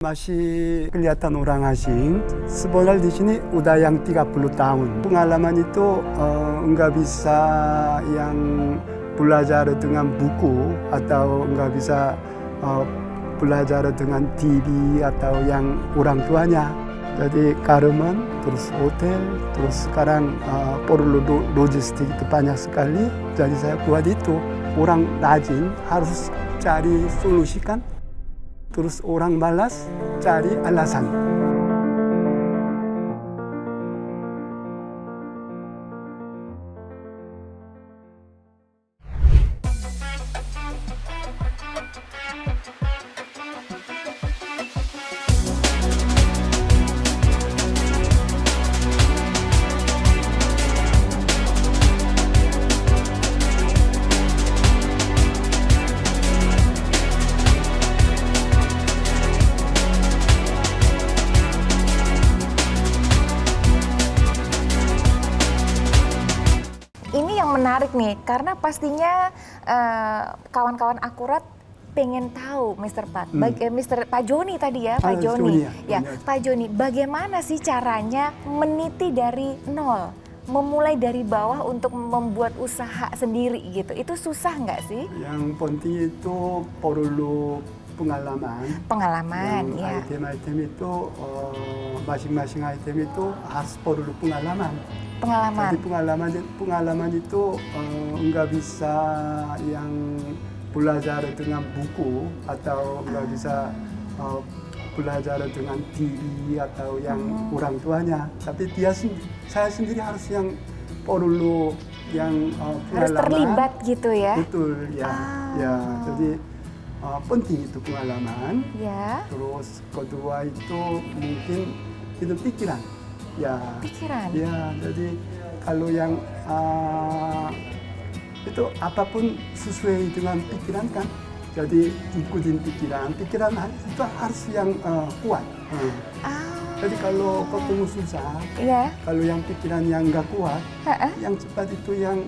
Masih kelihatan orang asing, sebenarnya di sini udah yang 30 tahun. Pengalaman itu nggak bisa yang belajar dengan buku atau nggak bisa belajar dengan TV atau yang orang tuanya. Jadi Karimun, terus hotel, terus sekarang perlu logistik itu banyak sekali. Jadi saya buat itu, orang rajin harus cari solusi kan. Terus orang malas cari alasan. Menarik nih, karena pastinya kawan-kawan akurat pengen tahu, Mr. Pak Joni tadi ya, Pak Joni. Ya, Pak Joni, bagaimana sih caranya meniti dari nol, memulai dari bawah untuk membuat usaha sendiri gitu? Itu susah nggak sih? Yang penting itu perlu pengalaman. Pengalaman, ya. Item-item itu masing-masing item itu harus perlu pengalaman. Pengalaman. Jadi pengalaman itu nggak bisa yang belajar dengan buku atau nggak bisa belajar dengan TV atau yang orang tuanya. Tapi saya sendiri harus yang perlu yang pengalaman. Harus terlibat gitu ya? Betul ya. Ya, jadi penting itu pengalaman. Ya. Terus kedua itu mungkin itu pikiran. Ya, pikiran. Ya, jadi kalau yang itu apapun sesuai dengan pikiran kan. Jadi ikutin pikiran itu harus yang kuat. Jadi kalau ketemu susah, ya. Kalau yang pikiran yang nggak kuat, yang cepat itu yang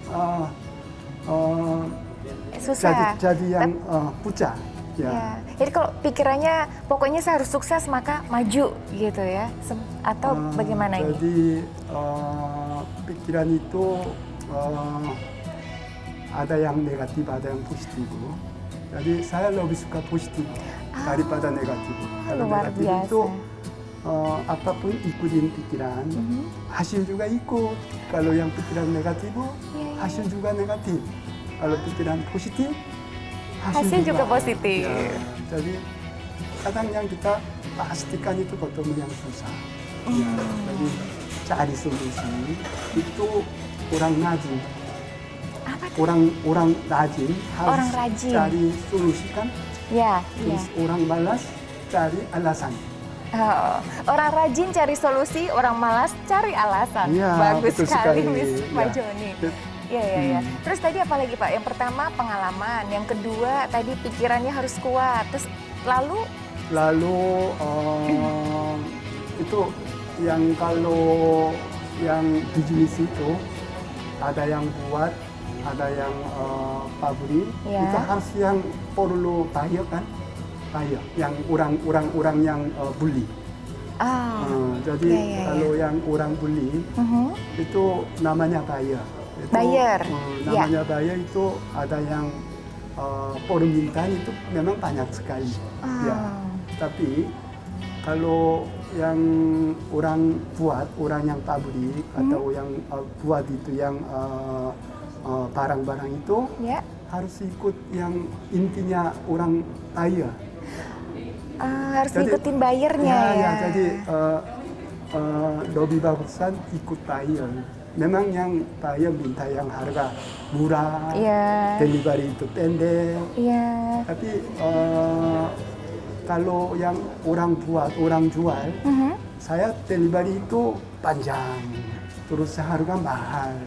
susah. Jadi yang pucat. Ya. Jadi kalau pikirannya pokoknya saya harus sukses maka maju gitu ya, atau bagaimana ini? Jadi pikiran itu ada yang negatif, ada yang positif. Jadi saya lebih suka positif daripada negatif. Kalau luar negatif biasa. itu apapun ikutin pikiran, hasil juga ikut. Kalau yang pikiran negatif, hasil juga negatif. Kalau pikiran positif, hasil juga positif. Ya, jadi kadang yang kita pastikan itu ketemu yang susah. Ya, jadi cari solusi itu orang rajin. Apa itu? Orang rajin harus cari solusi kan. Ya. Terus orang malas cari alasan. Orang rajin cari solusi, orang malas cari alasan. Ya, bagus sekali, Pak Ya. Joni. Iya. Terus tadi apa lagi Pak? Yang pertama pengalaman, yang kedua tadi pikirannya harus kuat. Terus lalu itu yang kalau yang bisnis itu ada yang buat, ada yang pabrik, itu harus yang perlu buyer kan, buyer, yang orang yang beli. Jadi kalau yang orang beli itu namanya buyer. Buyer. Namanya buyer itu ada yang permintaan itu memang banyak sekali. Ya. Tapi kalau yang orang buat, orang yang pabrik atau yang buat itu yang barang-barang itu harus ikut yang intinya orang buyer. Harus ngikutin buyernya ya. Jadi lebih bagusan ikut buyer. Memang yang buyer minta yang harga murah, delivery itu pendek. Tapi kalau yang orang buat, orang jual, saya delivery itu panjang, terus harga mahal.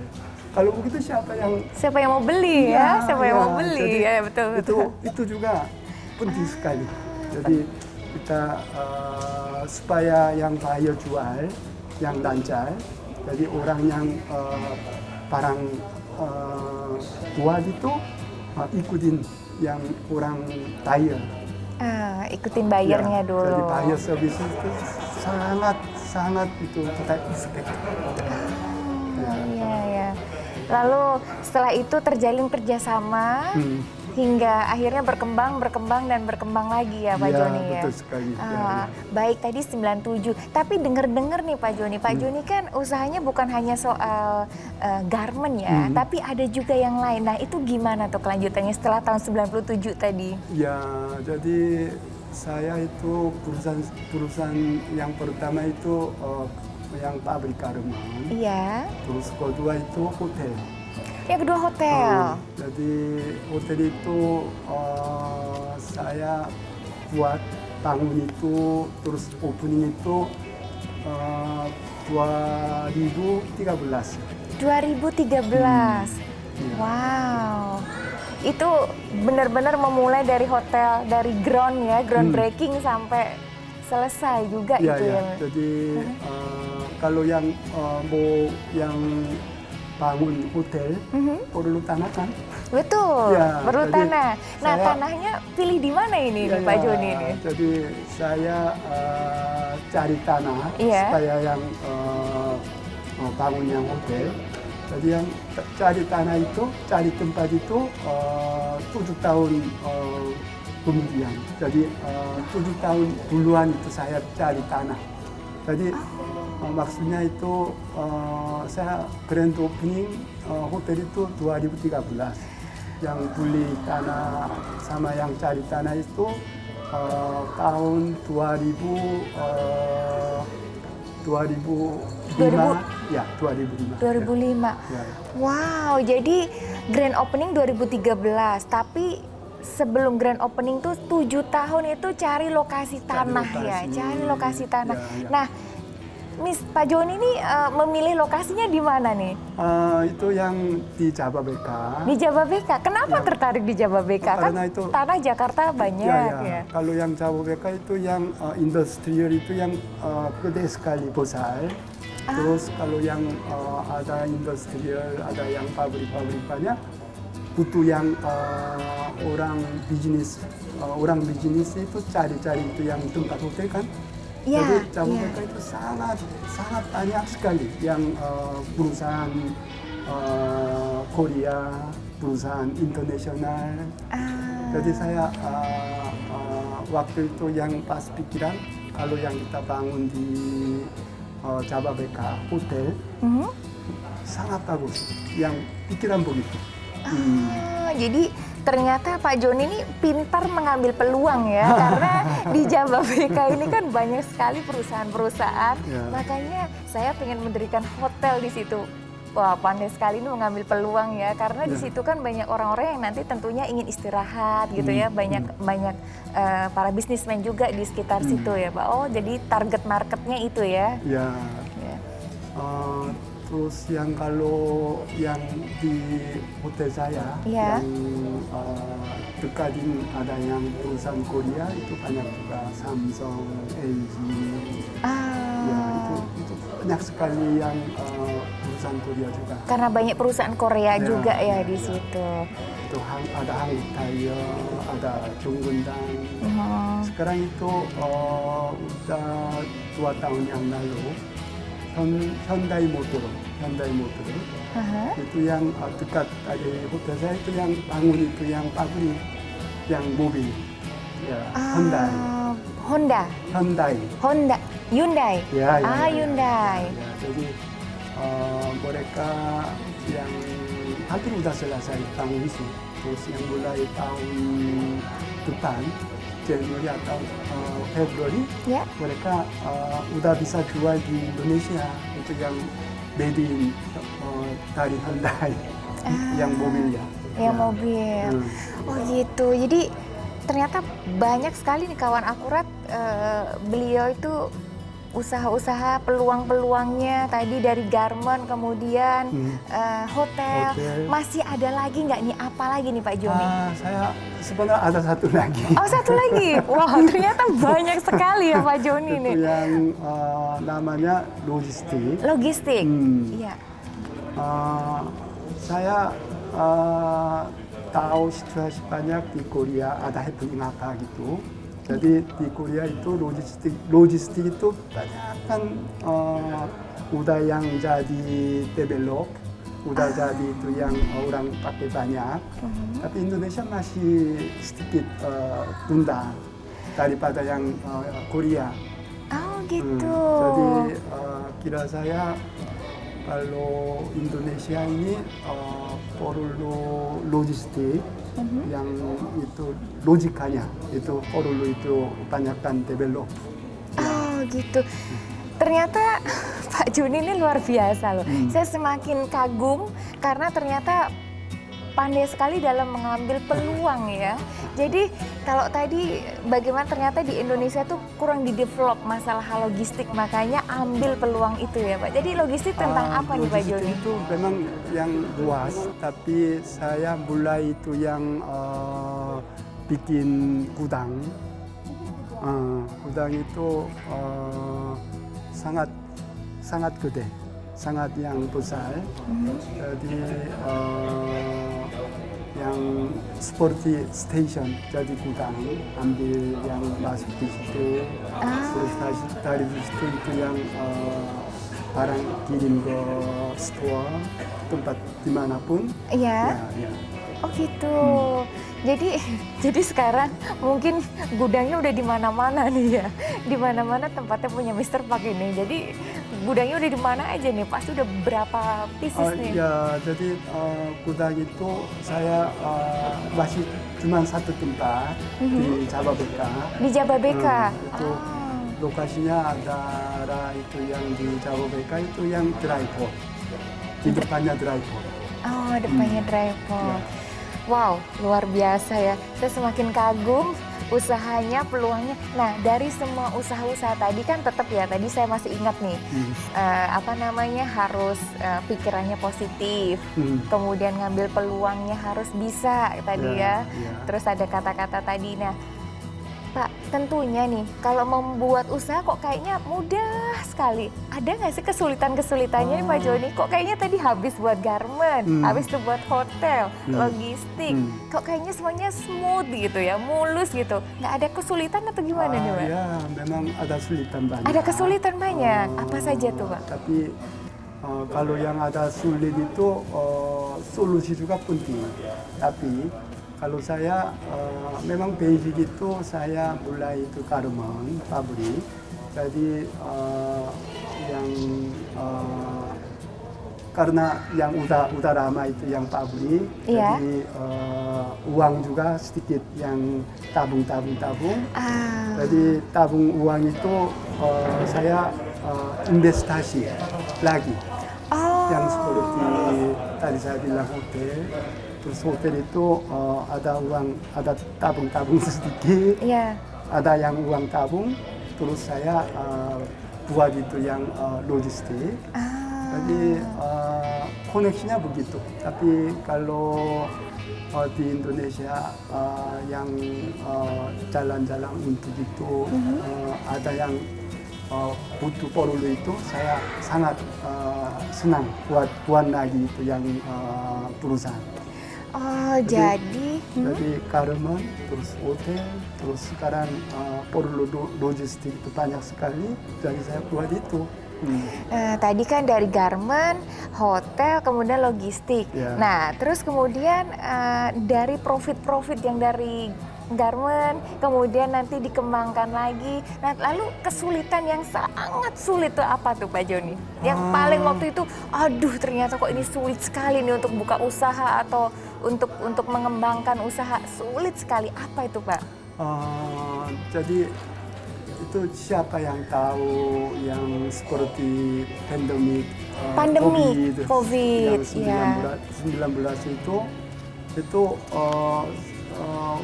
Kalau begitu siapa yang mau beli ya? Siapa yang mau beli? Jadi, ya betul. Itu juga penting sekali. Jadi kita supaya yang buyer jual, yang lancar. Jadi orang yang barang buat itu ikutin yang orang buyer. Ikutin bayarnya Ya, dulu. jadi buyer service itu sangat itu kita expect. Iya, ya. Lalu setelah itu terjalin kerjasama hingga akhirnya berkembang lagi ya Pak Ya, Joni ya. betul sekali. Ya. Baik tadi 97, tapi dengar-dengar nih Pak Joni kan usahanya bukan hanya soal garment ya, tapi ada juga yang lain. Nah itu gimana tuh kelanjutannya setelah tahun 97 tadi? Ya, jadi saya itu perusahaan yang pertama itu yang pabrik garment. Iya. Terus kedua itu hotel. Yang kedua hotel. Jadi hotel itu saya buat bangun itu terus opening itu 2013. 2013. Wow. Itu benar-benar memulai dari hotel, dari groundbreaking sampai selesai juga Ya, itu ya. ya. Jadi kalau yang mau yang bangun hotel perlu tanah kan? Betul, Ya, perlu jadi tanah. Nah tanahnya pilih di mana ini Ya, nih, Pak Joni ini? Jadi saya cari tanah supaya yang bangun yang hotel. Jadi yang cari tanah itu, cari tempat itu 7 tahun kemudian. Jadi 7 tahun duluan itu saya cari tanah. Jadi maksudnya itu saya grand opening hotel itu 2013. Yang beli tanah sama yang cari tanah itu tahun 2005. Ya, 2005. 2005. Ya. Wow, jadi grand opening 2013, tapi sebelum grand opening tuh 7 tahun itu cari lokasi tanah cari lokasi tanah. Ya. Nah, Pak Joni ini memilih lokasinya di mana nih? Itu yang di Jababeka. Di Jababeka. Kenapa tertarik di Jababeka? Karena Kan itu tanah Jakarta banyak ya. Kalau yang Jababeka itu yang industrial itu yang gede sekali besar. Terus kalau yang ada industrial, ada yang pabrik-pabrik banyak, butuh yang orang bisnis itu cari-cari itu yang tempat hotel kan. Ya, Jadi Jababeka itu sangat banyak sekali yang perusahaan Korea, perusahaan internasional. Jadi saya waktu itu yang pas pikiran kalau yang kita bangun di Jababeka hotel sangat bagus. Yang pikiran begitu. Jadi ternyata Pak Joni ini pintar mengambil peluang ya, karena di Jababeka ini kan banyak sekali perusahaan-perusahaan, makanya saya pengen mendirikan hotel di situ. Wah, pandai sekali ini mengambil peluang ya, karena di situ kan banyak orang-orang yang nanti tentunya ingin istirahat gitu ya, banyak para bisnismen juga di sekitar situ ya, Pak. Oh, jadi target marketnya itu ya? Ya. Terus yang kalau yang di hotel saya yang dekat ada yang perusahaan Korea itu banyak juga Samsung, LG. Ya itu banyak sekali yang perusahaan Korea juga. Karena banyak perusahaan Korea juga ya di situ. Itu ada Hankook Tire, ada Jonggundan. Sekarang itu udah 2 tahun yang lalu. Hyundai Motor itu yang dekat dari hotel saya itu yang bangun itu yang pabrik yang mobil ya Hyundai Ya. Jadi mereka yang hampir udah selesai bangun itu terus yang mulai tahun depan Januari atau Februari mereka udah bisa jual di Indonesia itu yang made in dari Hyundai yang mobilnya. Yang mobil. Oh gitu. Jadi ternyata banyak sekali nih kawan akurat beliau itu usaha-usaha peluang-peluangnya tadi dari garment kemudian hotel. Masih ada lagi nggak nih, apa lagi nih Pak Joni? Saya sebenarnya ada satu lagi. Oh, satu lagi. Wah, ternyata banyak sekali ya Pak Joni nih. Itu yang namanya logistik. Logistik. Iya. Saya tahu situasi banyak di Korea ada happening apa gitu. Jadi di Korea itu logistik itu banyak kan udah yang jadi develop, udah jadi itu yang orang pakai banyak. Tapi Indonesia masih sedikit tunda daripada yang Korea. Oh gitu. Jadi kira saya kalau Indonesia ini perlu logistik yang itu logikanya itu perlu itu banyakkan develop. Oh gitu. Ternyata Pak Joni ini luar biasa loh. Saya semakin kagum karena ternyata pandai sekali dalam mengambil peluang ya. Jadi kalau tadi bagaimana ternyata di Indonesia tuh kurang di-develop masalah logistik, makanya ambil peluang itu ya Pak. Jadi logistik tentang apa nih Pak Joni? Itu memang yang luas, tapi saya mulai itu yang bikin gudang. Gudang itu sangat gede, sangat yang besar. Jadi yang seperti station, jadi gudang, ambil yang masuk di situ, terus dari situ itu yang barang kirim ke store, tempat dimanapun. Iya. Ya. Oh gitu. Jadi sekarang mungkin gudangnya udah di mana-mana nih ya. Di mana-mana tempatnya punya Mr. Park ini. Jadi gudangnya udah di mana aja nih? Pasti udah berapa pieces nih? Ya, jadi gudang itu saya masih cuma satu tempat di Jababeka. Di Jababeka. Itu lokasinya ada itu yang di Jababeka itu yang dry port. Di depannya dry port. Oh, depannya dry port. Ya. Wow, luar biasa ya. Saya semakin kagum usahanya, peluangnya. Nah, dari semua usaha-usaha tadi kan tetap ya, tadi saya masih ingat nih, harus pikirannya positif, kemudian ngambil peluangnya harus bisa tadi ya. Terus ada kata-kata tadi. Nah, Pak, tentunya nih, kalau membuat usaha kok kayaknya mudah sekali. Ada nggak sih kesulitan-kesulitannya nih Pak Joni? Kok kayaknya tadi habis buat garment, habis itu buat hotel, logistik. Kok kayaknya semuanya smooth gitu ya, mulus gitu. Nggak ada kesulitan atau gimana nih Pak? Ya, memang ada kesulitan banyak. Ada kesulitan banyak. Apa saja tuh Pak? Tapi kalau yang ada sulit itu solusi juga penting. Tapi kalau saya memang basic itu saya mulai itu garment, pabrik. Jadi yang karena yang udah lama itu yang pabrik, jadi uang juga sedikit yang tabung. Jadi tabung uang itu saya investasi lagi. Yang seperti tadi saya bilang hotel. Terus hotel itu ada uang, ada tabung sedikit, ada yang uang tabung, terus saya buat itu yang logistik. Jadi koneksinya begitu. Tapi kalau di Indonesia yang jalan-jalan untuk itu ada yang butuh perlu itu, saya sangat senang buat lagi itu yang perusahaan. Oh, jadi garment, terus hotel, terus sekarang perlu logistik itu banyak sekali, jadi saya buat itu. Tadi kan dari garment, hotel, kemudian logistik. Nah, terus kemudian dari profit yang dari garment, kemudian nanti dikembangkan lagi. Nah, lalu kesulitan yang sangat sulit itu apa tuh Pak Joni? Yang paling waktu itu, aduh ternyata kok ini sulit sekali nih untuk buka usaha atau untuk mengembangkan usaha, sulit sekali. Apa itu Pak? Jadi itu siapa yang tahu yang seperti pandemi COVID yang 19 itu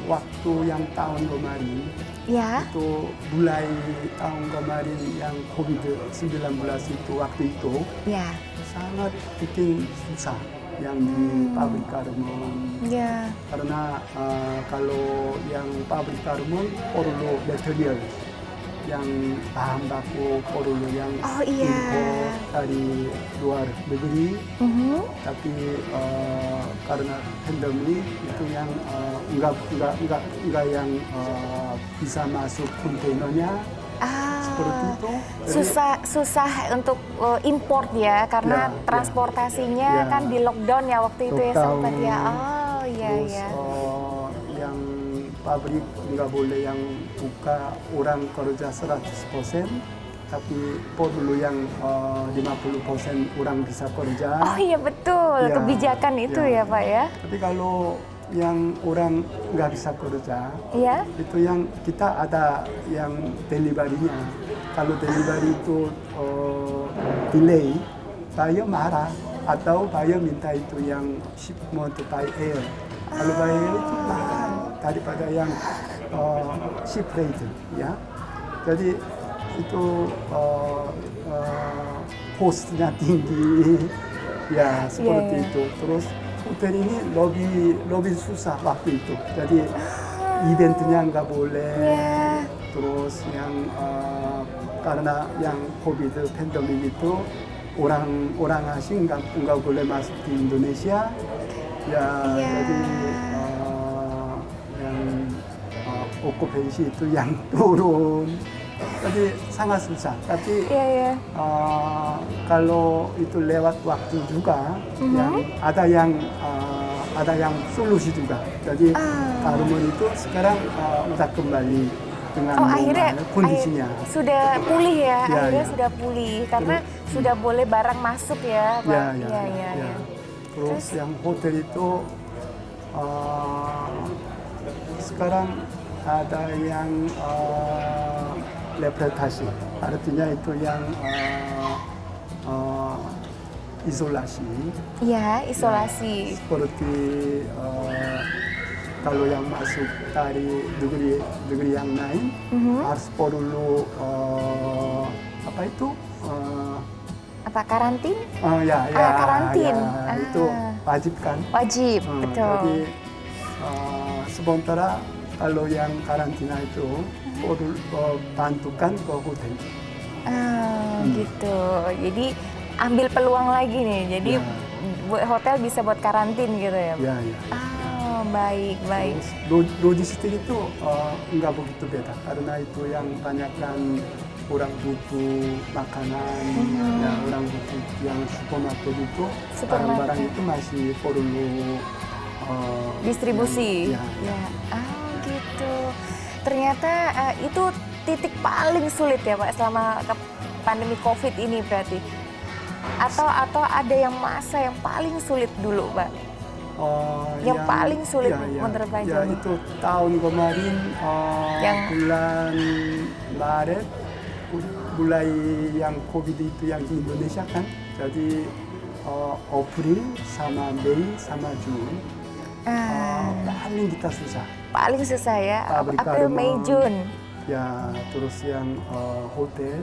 waktu yang tahun kemarin, itu mulai tahun kemarin yang COVID-19 itu waktu itu sangat bikin susah yang di pabrik garment. Karena kalau yang pabrik garment perlu material yang bahan baku perlu yang Oh iya. impor dari luar negeri. Tapi karena pandemi itu yang enggak yang bisa masuk kontainernya. Seperti itu. Susah untuk import ya, karena Ya, transportasinya ya. kan di lockdown ya waktu itu ya Lockdown. sempat ya. Oh iya Terus iya. yang pabrik nggak boleh yang buka orang kerja 100%, tapi perlu yang 50% orang bisa kerja. Oh iya betul, Ya, kebijakan itu ya Pak ya. Tapi kalau yang orang nggak bisa kerja, Iya. itu yang kita ada yang delivery-nya. Kalau delivery itu delay, buyer marah atau buyer minta itu yang shipment by air. Kalau by air itu mahal daripada yang ship rate, ya. Jadi itu costnya tinggi, ya seperti Iya. itu. Terus hotel ini lobby susah waktu itu. Jadi eventnya nggak boleh. Iya. Terus yang karena yang COVID pandemi itu orang asing nggak boleh masuk di Indonesia. Ya Iya. jadi yang okupansi itu yang turun. Jadi sangat susah. Tapi Iya ya. kalau itu lewat waktu juga, yang ada yang solusi juga. Jadi Karimun itu sekarang udah kembali dengan Oh akhirnya normal kondisinya. sudah pulih ya, Ya, akhirnya ya. sudah pulih karena sudah boleh barang masuk ya Pak. Ya, Iya. ya. Terus yang hotel itu sekarang ada yang representasi, artinya itu yang isolasi. Iya, isolasi. Seperti kalau yang masuk dari negeri yang lain harus perlu apa itu? Apa karantin? Ya, karantin. itu wajib kan? Wajib, betul. Jadi sementara kalau yang karantina itu perlu bantukan ke hotel. Gitu. Jadi ambil peluang lagi nih. Jadi buat hotel bisa buat karantin gitu ya. Ya. Baik. Terus logistik itu nggak begitu beda karena itu yang banyak kan orang butuh makanan, ya orang butuh yang supermarket itu barang-barang itu masih perlu distribusi. Ya. Gitu. Ternyata itu titik paling sulit ya Pak selama pandemi COVID ini berarti. Atau ada yang masa yang paling sulit dulu Pak? Yang paling sulit menurut Pak Ya Joni? itu tahun kemarin bulan Maret mulai yang COVID itu yang di Indonesia kan. Jadi April sama Mei sama Juni paling kita susah. Paling susah ya, Pabrik April, Mei, Karimun. Juni. Ya terus yang hotel,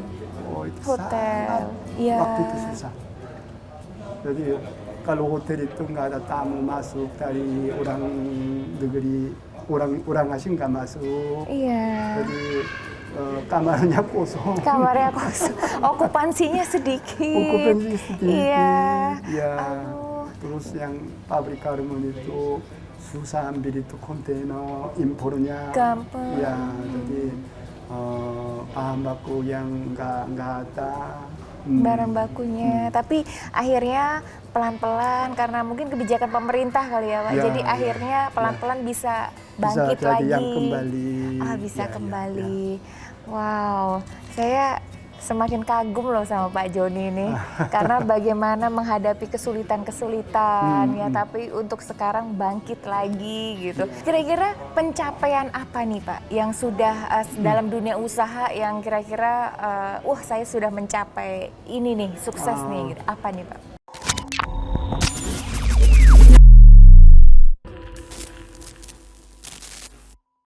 itu Hotel, sangat iya. waktu itu susah. Jadi kalau hotel itu nggak ada tamu masuk dari orang negeri, orang asing nggak masuk. Iya. Jadi kamarnya kosong. Kamarnya kosong, okupansinya sedikit. Okupansi sedikit. Iya. Ya. Aduh. Terus yang pabrik Karimun itu susah ambil itu kontainer impornya. Gampang. Ya, jadi bahan baku yang nggak ada. Barang bakunya, tapi akhirnya pelan-pelan karena mungkin kebijakan pemerintah kali ya Pak. Ya, Jadi ya, akhirnya pelan-pelan bisa bangkit jadi lagi. yang kembali. Bisa Ya, kembali. Wow, saya semakin kagum loh sama Pak Joni ini karena bagaimana menghadapi kesulitan-kesulitan ya, tapi untuk sekarang bangkit lagi gitu. Kira-kira pencapaian apa nih Pak yang sudah dalam dunia usaha yang kira-kira saya sudah mencapai ini nih, sukses nih gitu. Apa nih Pak?